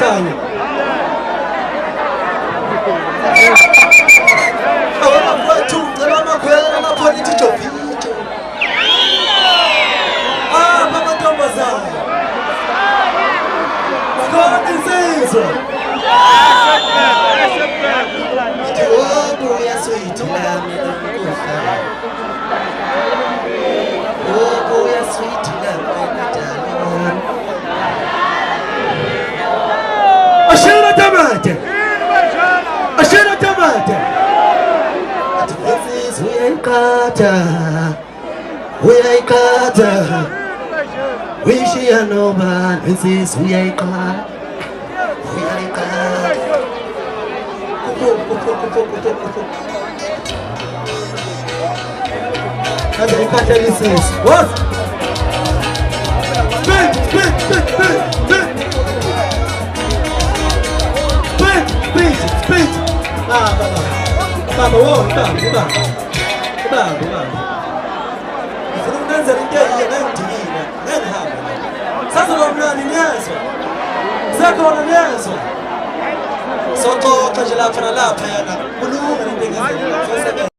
kanye awafethu ngicela amakhwela amapolitiko video amantombazane ngona insizwa Obuya sweet lami nomkuhla Obuya sweet lami njalo Ashira tamate Ashira tamate Atfensis uyayikata Wishi ya no man Atfensis uyayikata What? Spin! Baba, whoa, baba. Unanza ringia nandiina, nani hapa? Sasa wamnani nyazo. Zako wana nyazo. Soto tajala para la pena. Mulu ngene